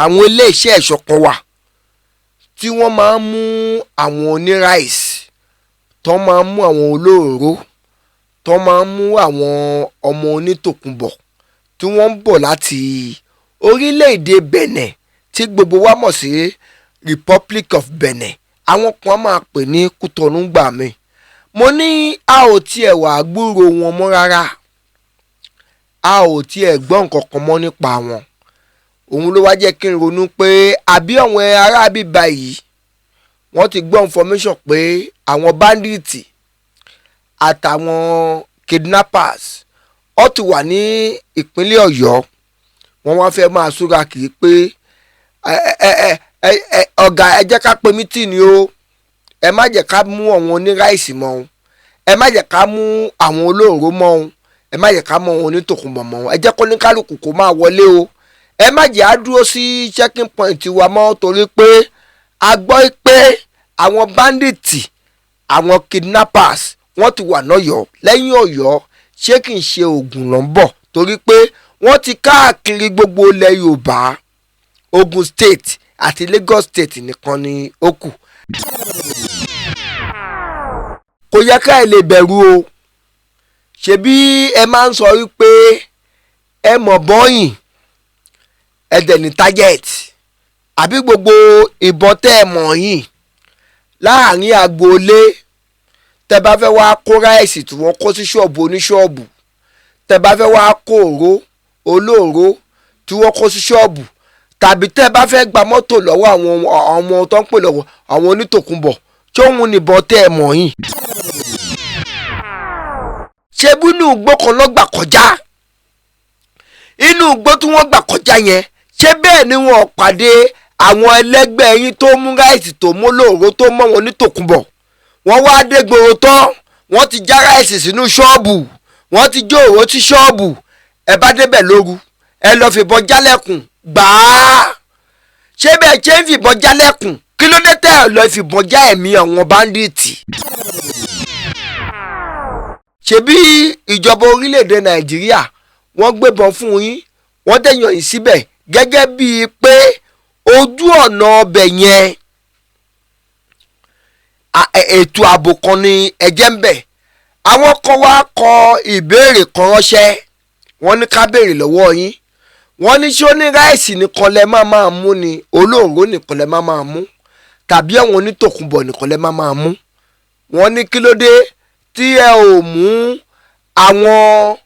àwọn ilé-iṣẹ́ ẹ̀ṣọ́ kan wà tí wọ́n máa ń mú àwọn oníráìsì, tó máa ń mú àwọn olóróró, tó máa ń mú àwọn ọmọ onítòkùnbọ̀ tí wọ́n ń bọ̀ láti orílẹ̀-èdè Benin tí gbogbo wa mọ̀ sí Republic of Benin. Àwọn kan máa pè ní Kútọ̀nù gbà mí. Mo ní a ò tiẹ̀ wà gbúrò wọn mọ́ rárá, a ò tiẹ̀ gbọ́ nǹkan kan mọ́ nípa wọn. Òun ló wá jẹ́ kí n ronú pé àbí àwọn ará bíbá yìí wọ́n ti gbọ́ information pé àwọn bandit àtàwọn kidnappers ó ti wà ní ìpínlẹ̀ Ọ̀yọ́. Wọ́n wá fẹ́ máa súra kiri pé ọ̀gá ẹ jẹ́ ká pe mítìnì o, ẹ má jẹ́ ká mú àwọn oníráìsì mọ́ o, ẹ má jẹ́ ká mú àwọn olóróró mọ́ o, ẹ má jẹ́ ká mú àwọn onítòkùnbọ̀ mọ́ o, ẹ jẹ́ kó ní kálukú kó máa wọlé o, ẹ má jẹ́ á dúró sí checking point wa mọ́ torí pé a gbọ́ pé àwọn bandit àwọn kidnappers wọ́n ti wà lọ́yọ̀ọ́. Lẹ́yìn Ọ̀yọ́ ṣé kì í ṣe Ògùn ló ń bọ̀ torí pé wọ́n ti káàkiri gbogbo ilẹ̀ Yorùbá, Ogun State àti Lagos State nìkan ni ó kù. Kò yẹ ká ẹ lè bẹ̀rù o, ṣebí ẹ máa ń sọ wípé ẹ mọ̀ bọ́yìn ẹ dẹ̀ ní target, àbí gbogbo ìbọn tẹ́ ẹ mọ̀ yìí láàrin agboolé tẹ́ bá fẹ́ wá kó ráìsì tí wọ́n kó sí ṣọ́ọ̀bù oníṣọ́ọ̀bù, tẹ́ bá fẹ́ wá kó olóró tí wọ́n kó sí ṣọ́ọ̀bù, tàbí tẹ́ bá fẹ́ gba mọ́tò lọ́wọ́ àwọn ọmọ tó ń pè lọ́wọ́ àwọn onítòkùnbọ̀ tí òun nìbọn tẹ́ ẹ mọ̀ yìí. Ṣé bí inú igbó kan ló gbà kọjá? Inú igbó tí wọ́n gbà kọjá yẹn ṣé bẹ́ẹ̀ ni wọ́n pàdé àwọn ẹlẹ́gbẹ́ yín tó mú ráìsì tó mú olóró tó mọ́ wọn onítòkùnbọ̀? Wọ́n wá dé gbòòrò tán, wọ́n ti já ráìsì sínú ṣọ́ọ̀bù, wọ́n ti jó òró sí ṣọ́ọ̀bù, ẹ bá débẹ̀ lóru ẹ lọ fìbọn jálẹ̀kùn gbàá. Ṣé bẹ́ẹ̀ ṣe ń fìbọn jálẹ̀kùn, kí ló dé tẹ́ ẹ lọ fìbọn já ẹ̀mí àwọn báńdíìtì? Ṣebí ìjọba orílẹ̀-èdè Nàìjíríà wọ́n gbébọn fún yín, wọ́n dẹ̀yàn yín síbẹ̀ gẹ́gẹ́ bíi pé ojú ọ̀nà ọbẹ̀ yẹn ètò ààbò kan ní ẹ̀jẹ̀ ń bẹ̀. Àwọn kan wá kọ ìbéèrè kan ránṣẹ́, wọ́n ní ká béèrè lọ́wọ́ yín. Wọ́n ní ṣé ó ní ráìsì nìkan lẹ máa mú ni, olóró nìkan lẹ máa mú, tàbí àwọn onítòkùnbọ̀ nìkan lẹ máa mú? Wọ́n ní kí ló dé tí ẹ ò mú àwọn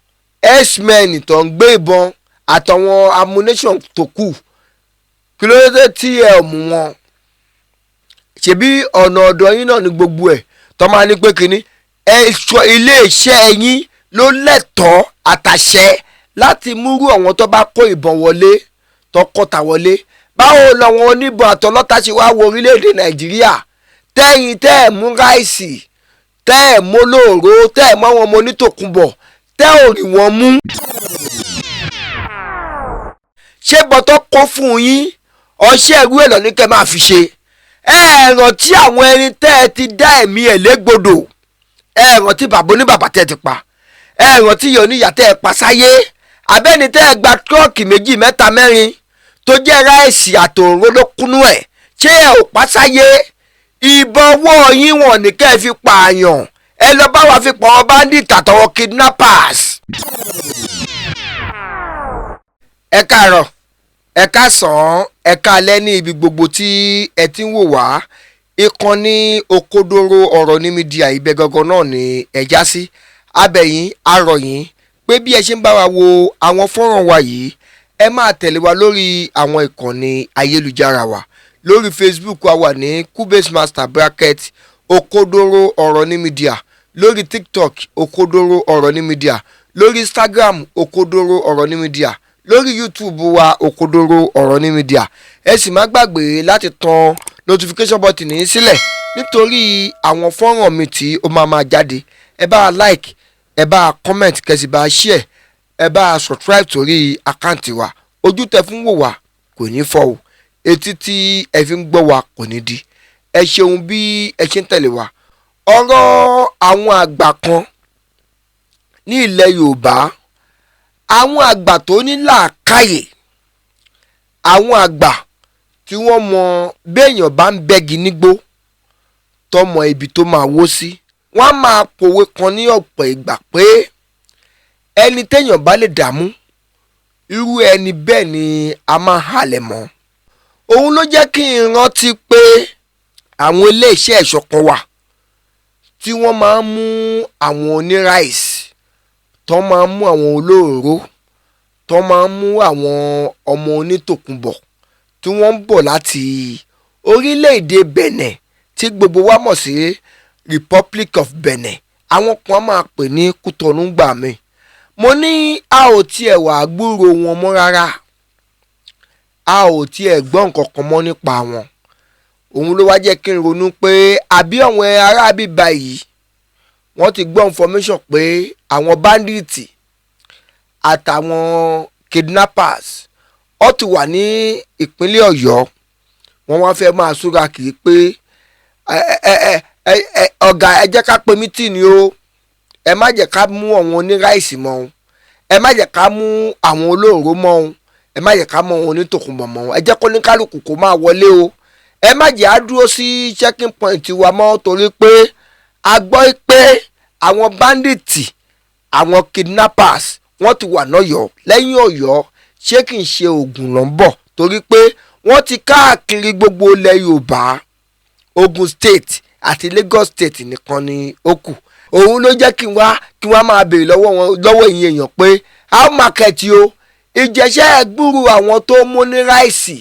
x-men tó ń gbé ìbọn àtàwọn ammunition tó kù, kí ló dé tí ẹ ò mú wọn? Ṣebí ọ̀nà ọ̀dọ̀ yín náà ni gbogbo ẹ̀ tó máa ní pé kínní ilé-iṣẹ́ yín ló lẹ́tọ̀ọ́ àtàṣẹ láti múrú àwọn tó bá kó ìbọn wọlé tó kọ́ta wọlé. Báwo làwọn oníbọn àtọlọ́ta ṣe wá wo orílẹ̀-èdè Nàìjíríà tẹ́yìn tẹ́ ẹ̀ mú ráìsì, tẹ́ ẹ̀ mú olóró, tẹ́ ẹ̀ mú àwọn ọmọ onítòkùnbọ̀, tẹ́ ò rí wọn mú? Ṣé bọ́tọ́ kó fún yín ọṣẹ́ ìrú ẹ̀ lọ ní kẹ́ máa fi ṣe? Ẹ rántí àwọn ẹni tẹ́ ẹ ti dá ẹ̀mí ẹ̀ légbodò, ẹ rántí bàbá oníbàbà tẹ́ ẹ ti pa, ẹ rántí ìyá oníyà tẹ́ ẹ pa sáyé, abẹ́ni tẹ́ ẹ gba tírọ́ọ̀kì 2, 3, 4 tó jẹ́ ráìsì àtòrò ló kúnú ẹ̀, ṣé ẹ ò pa sáyé? Ìbọn ọwọ́ yín wọ̀n ní kẹ́ ẹ fi pààyàn, ẹ lọ bá wa fi pa àwọn bandit àtàwọn kidnappers. Ẹ káàárọ̀, ẹ káàsán, ẹ káalẹ́ ní ibi gbogbo tí ẹ ti ń wò wá. Ìkànnì Òkodoro ọ̀rọ̀ ní mídíà ibẹ̀ gangan náà ni ẹ já sí. Abẹ̀yìn arọ̀yìn pé bí ẹ ṣe ń bá wa wo àwọn fọ́nrán wa yìí, ẹ máa tẹ̀lé wa lórí àwọn ìkànnì ayélujára wa. Lórí Facebook wa wà ní Cubase Master Bracket Òkodoro ọ̀rọ̀ ní mídíà, lórí TikTok Òkodoro ọ̀rọ̀ ní mídíà, lórí Instagram Òkodoro ọ̀rọ̀ ní mídíà, lórí YouTube wa Òkodoro ọ̀rọ̀ ní mídíà. Ẹ sì má gbàgbé láti tan notification button yìí sílẹ̀ nítorí àwọn fọ́nrán mi tí ó máa jáde. Ẹ bá like, ẹ bá comment, kẹ́sì bá share, ẹ bá subscribe sórí àkáǹtì wa. Ojú tẹ́ fún wò wá kò ní fọ́ o, etí tí ẹ fi ń gbọ́ wa kò ní di. Ẹ ṣeun bí ẹ ṣe ń tẹ̀lé wa. Ọ̀rọ̀ àwọn àgbà kan ní ilẹ̀ Yorùbá, àwọn àgbà tó ní làákàyè, àwọn àgbà tí wọ́n mọ béèyàn bá ń bẹ́gi nígbó tọmọ ibi tó máa wó sí. Wọ́n á máa pòwe kan ní ọ̀pọ̀ ìgbà pé ẹni téèyàn bá lè dààmú irú ẹni bẹ́ẹ̀ ni a máa halẹ̀ mọ́. Òun ló jẹ́ kí n rántí pé àwọn iléeṣẹ́ ẹ̀ṣọ́ kan wà tí wọ́n máa ń mú àwọn oníráìsì, tó máa ń mú àwọn olóróró, tó máa ń mú àwọn ọmọ onítòkùnbọ̀ tí wọ́n ń bọ̀ láti orílẹ̀-èdè Benin tí gbogbo wa mọ̀ sí Republic of Benin. Àwọn kan máa pè ní Kútọ̀nù gbà mí. Mo ní a ò tiẹ̀ wà gbúrò wọn mọ́ rárá, a ò tiẹ̀ gbọ́ nǹkan kan mọ́ nípa wọn. Òun ló wá jẹ́ kí n ronú pé àbí àwọn ará bíbá yìí wọ́n ti gbọ́ information pé àwọn bandit àtàwọn kidnappers ó ti wà ní ìpínlẹ̀ Ọ̀yọ́. Wọ́n wá fẹ́ máa súra kiri pé ọ̀gá ẹ jẹ́ ká pe mítìnì o, ẹ má jẹ́ ká mú àwọn oníráìsì mọ́ o, ẹ má jẹ́ ká mú àwọn olóróró mọ́ o, ẹ má jẹ́ ká mú àwọn onítòkùnbọ̀ mọ́ o, ẹ jẹ́ kó ní kálukú kó máa wọlé o, ẹ má jẹ́ á dúró sí checking point wa mọ́ torí pé a gbọ́ pé àwọn bandit àwọn kidnappers wọ́n ti wà lọ́yọ̀ọ́. Lẹ́yìn Ọ̀yọ́ ṣé kì í ṣe Ògùn ló ń bọ̀ torí pé wọ́n ti káàkiri gbogbo ilẹ̀ Yorùbá, Ogun State àti Lagos State nìkan ni ó kù. Òun ló jẹ́ kí wọ́n máa béèrè lọ́wọ́ ìyẹn èèyàn pé how market o ìjẹsẹ́ gbúrú àwọn tó mú ní ráìsì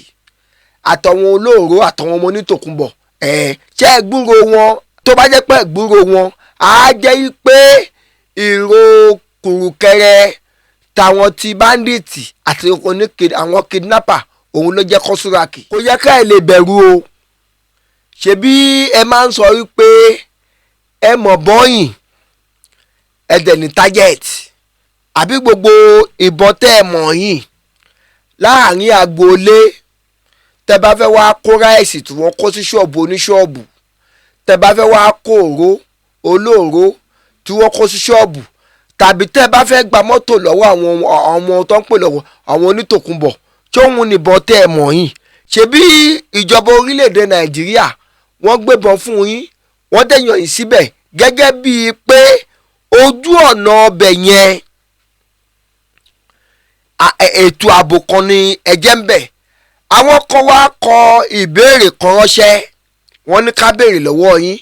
àtàwọn olóró àtàwọn ọmọ onítòkùnbọ̀ ṣe gbúrò wọn. Tó bá jẹ́ pé gbúrò wọn á jẹ́ pé ìró kùrùkẹrẹ tàwọn ti bandit àti àwọn kidnapper òun ló jẹ́ kọ́súràkì. Kò yẹ ká ẹ lè bẹ̀rù o. Ṣebí ẹ máa ń sọ wípé ẹ mọ̀ bọ́yìn ẹ dẹ̀ ní target, àbí gbogbo ìbọn tẹ́ ẹ mọ̀ yìí láàrin agboolé tẹ́ bá fẹ́ wá kó ráìsì tí wọ́n kó sí ṣọ́ọ̀bù oníṣọ́ọ̀bù, tẹ́ bá fẹ́ wá kó olóró tí wọ́n kó sí ṣọ́ọ̀bù, tàbí tẹ́ bá fẹ́ gba mọ́tò lọ́wọ́ àwọn ọmọ tó ń pè lọ́wọ́ àwọn onítòkùnbọ̀ tí òun nìbọn tẹ́ ẹ mọ̀ yìí. Ṣebí ìjọba orílẹ̀-èdè Nàìjíríà wọ́n gbébọn fún yín, wọ́n dẹ̀yàn yín síbẹ̀ gẹ́gẹ́ bíi pé ojú ọ̀nà ọbẹ̀ yẹn ètò ààbò kan ni ẹ̀jẹ̀ ń bẹ̀. Àwọn kan wá kọ ìbéèrè kan ránṣẹ́, wọ́n ní ká béèrè lọ́wọ́ yín.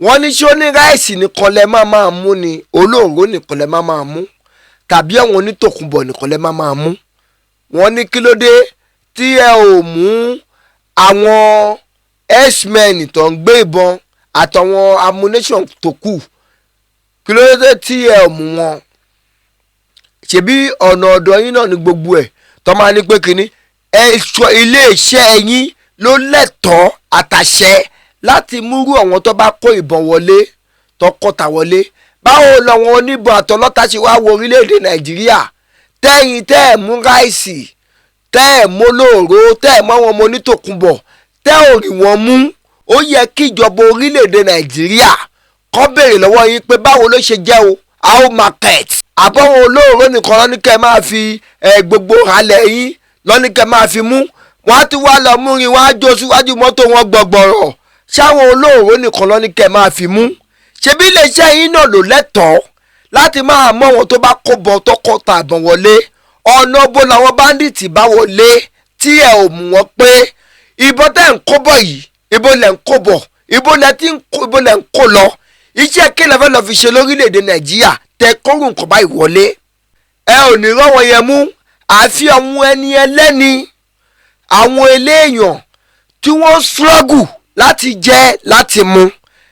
Wọ́n ní ṣé ó ní ráìsì nìkan lẹ máa mú ni olóró nìkan lẹ máa mú tàbí àwọn onítòkùnbọ̀ nìkan lẹ máa mú. Wọ́n ní kí ló dé tí ẹ ò mú àwọn x-men tó ń gbé ìbọn àtàwọn ammunition tó kù, kí ló dé tí ẹ ò mú wọn? Ṣebí ọ̀nà ọ̀dọ̀ yín náà ní gbogbo ẹ̀ tó máa ní pé kínní iléeṣẹ́ yín ló lẹ́tọ̀ọ́ àtàṣẹ láti múrú àwọn tó bá kó ìbọn wọlé tó kọ́ta wọlé. Báwo làwọn oníbọn àtọlọ́ta ṣe wá wo orílẹ̀-èdè Nàìjíríà tẹ́yìn tẹ́ ẹ̀ mú ráìsì, tẹ́ ẹ̀ mú olóró, tẹ́ ẹ̀ mú àwọn ọmọ onítòkùnbọ̀, tẹ́ ò rí wọn mú? Ó yẹ kí ìjọba orílẹ̀-èdè Nàìjíríà kó béèrè lọ́wọ́ yín pé báwo ló ṣe jẹ́ o, how market àbọ̀wọ̀n olóró nìkan lọ́ní kẹ́ máa fi gbogbo halẹ̀ yín lọ́ní kẹ́ máa fi mú. Wọ́n á ti wá lọ mú rin, wọ́n á jó síwájú mọ́tò wọn gbọ̀gbọ̀rọ̀. Ṣáwọn olóró nìkan lọ́ní kẹ́ máa fi mú? Ṣebí iléeṣẹ́ yín náà ló lẹ́tọ̀ọ́ láti máa mọ wọn tó bá kó bọ tó kọ́ ta àbọ̀n wọlé. Ọ̀nà bó làwọn bandit bá wọlé tí ẹ ò mú wọn pé ìbọn tẹ́ ń kó bọ̀ yìí, ibo lẹ̀ ń kó bọ̀, ibo lẹ̀ ń kó lọ. Iṣẹ́ kí lẹ fẹ́ lọ fi ṣe lórílẹ̀‐èdè Nàìjíríà tẹ kórùn nǹkan báyìí wọlé? Ẹ ò ní rọ́wọ́ yẹn mú. Àfi àwọn ẹni ẹlẹ́ni, àwọn eléèyàn tí wọ́n struggle láti jẹ láti mu,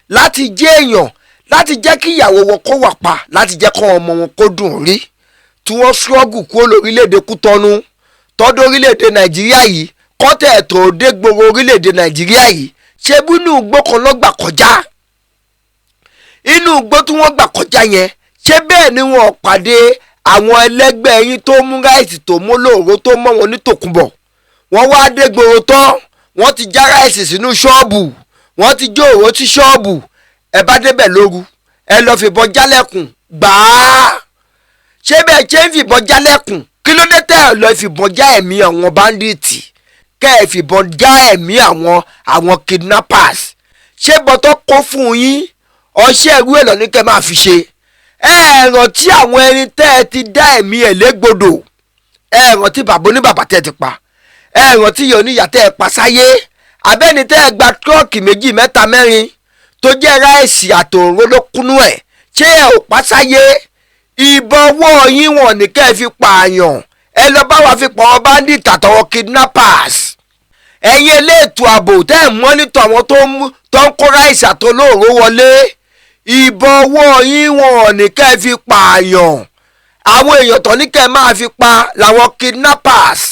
láti jẹ́ èèyàn, láti jẹ́ kí ìyàwó wọn kó wà pa, láti jẹ́ kọ́ ọmọ wọn kó dùn rí, tí wọ́n struggle kúrò lórílẹ̀‐èdè Kútọ́nù tọ́dọ̀ orílẹ̀‐èdè Nàìjíríà yìí, kọ́tẹ̀ tó dé gbogbo orílẹ̀‐èdè Nàìjíríà yìí. Ṣé bí inú igbó kan ló gbà kọjá? Inú igbó tí wọ́n gbà kọjá yẹn, ṣé bẹ́ẹ̀ ni wọ́n pàdé àwọn ẹlẹ́gbẹ́ yín tó mú ráìsì, tó mú olóró, tó mọ́ wọn ní tòkunbọ̀? Wọ́n wá dé gbòòrò tán, wọ́n ti já ráìsì sínú ṣọ́ọ̀bù, wọ́n ti jó òró sí ṣọ́ọ̀bù. Ẹ bá débẹ̀ lóru, ẹ lọ fìbọn jálẹ̀kùn gbàá. Ṣé bẹ́ẹ̀ ṣe ń fìbọn jálẹ̀kùn? Kí ló dé tẹ́ ẹ lọ fìbọn já ẹ̀mí àwọn báńdíìtì? kẹ́ ẹ fìbọn já ẹ̀mí àwọn kidnappers ṣé bọ́tọ́ kó fún yín ọṣẹ́ ìwé lọ ní kẹ́ máa fi ṣe ẹ rántí àwọn ẹni tẹ́ ẹ ti dá ẹ̀mí ẹ̀ légbodò ẹ rántí bàbá oníbàbà tẹ́ ẹ ti pa ẹ rántí ìyá oníyà tẹ́ ẹ pa sáyé abẹ́ni tẹ́ ẹ gba tírọ́ọ̀kì 2 mẹ́ta 4 tó jẹ́ ráìsì àtòrò ló kúnú ẹ̀ ṣé ẹ ò pa sáyé ìbọn ọwọ́ yín wọ̀n ní kẹ́ ẹ fi pààyàn ẹ lọ bá wa fi pọ̀ ọ́ bandit àtọwọ́ kidnappers ẹ̀yin eléètò ààbò tẹ́ ẹ̀ mọ́nítọ̀ àwọn tó ń kó ráìsì àtòlóòró wọlé ìbọn ọwọ́ yín wọ̀n ní kẹ́ ẹ fi pààyàn àwọn èèyàn tó ní kẹ́ ẹ máa fi pa làwọn kidnappers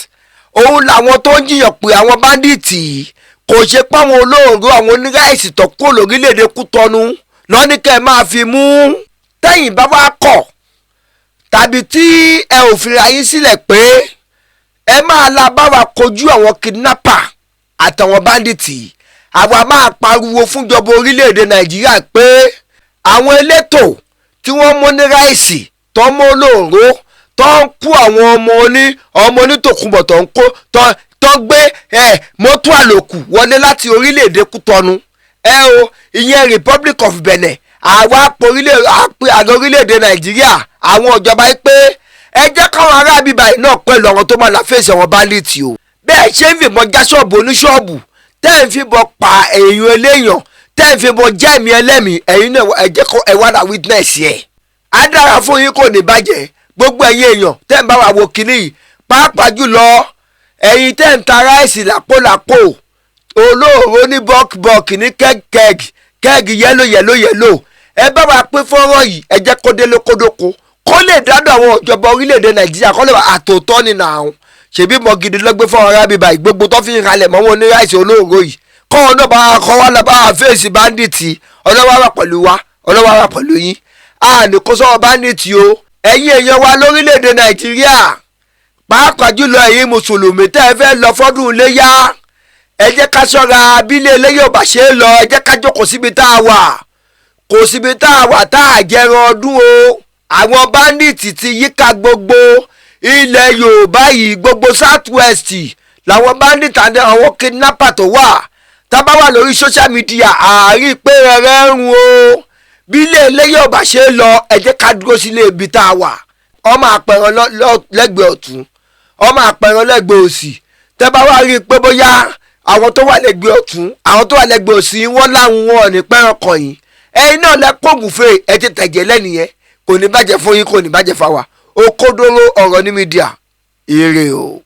òun làwọn tó ń jiyàn pé àwọn bandit kò ṣe páwọn olóòró àwọn oníráìsì tó kó lórílẹ̀‐èdè Kútọ́nù lọ́ní kẹ́ ẹ máa fi mú tẹ́yìn bá wá kọ̀ tàbí tí ẹ ò fira yín sílẹ̀ pé ẹ máa la bá wa kojú àwọn kidnapper àtàwọn bandit àwa máa pariwo fúnjọba orílẹ̀‐èdè Nàìjíríà pé àwọn elétò tí wọ́n mú ní ráìsì tó mú olóòró tó ń kú àwọn ọmọ onítòkùnbọ̀ tó gbé mọ́tò àlòkù wọlé láti orílẹ̀‐èdè Kútọ́nù ìyẹn Republic of Benin àwa àgbẹ̀ orílẹ̀‐èdè Nàìjíríà àwọn ìjọba yìí pé ẹ jẹ́ káwọn ará bíbá yìí náà pẹ̀lú àwọn tó máa la fèsì àwọn bandit o bẹ́ẹ̀ ṣe ń fìbọn já ṣọ́ọ̀bù oníṣọ́ọ̀bù tẹ́ ń fìbọn pa èèyàn eléèyàn tẹ́ ń fìbọn já ẹ̀mí ẹlẹ́mìí ẹ̀yin náà ẹ jẹ́ kó ẹ wá ra witness yẹ á dára fún yín kò ní bàjẹ́ gbogbo ẹ̀yin èèyàn tẹ́ ń bá wa wo kínní yìí pàápàá jùlọ ẹ̀yin tẹ́ ń ta ráìsì lápòlápò olóòró ní bọ́ọ̀kì ní kẹ́ẹ̀gì yẹ́lò ẹ bá wa pín fọ́nrán yìí ẹ jẹ́ kó délé kódóko kó lè dádọ̀ àwọn ìjọba orílẹ̀-èdè Nàìjíríà kó lè wà àtòtọ́ nínú àwọn ṣèbí mọ gidi lọ́gbẹ́ fún ọ̀rẹ́ bíbá ìgbógun tó fi ń halẹ̀ mọ́ wọn ní ráìsì olóòró yìí kọ́ ọ náà bá kọ́ wá lọ bá fèsì bandit ọlọ́wọ́ wà pẹ̀lú wa ọlọ́wọ́ wà pẹ̀lú yín ní kó sọ́wọ́ bandit o ẹ̀yin èèyàn wa lórílẹ̀-èdè Nàìjíríà pàápàá jùlọ ẹ̀yin mùsùlùmí tẹ́ ẹ fẹ́ lọ fọ́dún iléyá ẹ jẹ́ ká ṣọ́ra abílẹ̀ eléyìí ò bá ṣe é lọ ẹ jẹ́ ká jókòó síbi tá a wà kò síbi tá a wà tá a jẹran ọdún o àwọn bandit ti yíká gbogbo ilẹ̀ Yorùbá yìí gbogbo South West làwọn bandit àti àwọn kidnapper tó wà tábà wà lórí social media àárí pé rẹ̀rẹ̀ ń run o bí ilé eléyìí ò bá ṣe é lọ ẹ jẹ́ ká dúró sílé ibi tá a wà ọmọ àpẹẹrẹ lẹ́gbẹ̀ẹ́ ọ̀tún ọmọ àpẹẹrẹ lẹ́gbẹ̀ẹ́ òsì tẹ́ bá wá rí i pé bóyá àwọn tó wà lẹ́gbẹ̀ẹ́ ọ̀tún àwọn tó wà lẹ́gbẹ̀ẹ́ òsì wọ́n láwọn wọn ò ní pẹ́ràn kọ̀yìn ẹ̀yin náà lẹ́pọ̀gùn fèrè ẹ ti tẹ̀jẹ̀ lẹ́nìyẹn kò ní bàjẹ́ fún yín kò ní bàjẹ́ fáwa òkodoro ọ̀rọ̀ ní mídíà ire o.